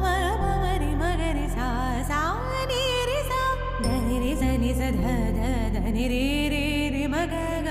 మ మ రి మ గ రి సా సా ని రి సా ద ని రి స ని స ధ ధ ధ ని రి రి రి మ గ గ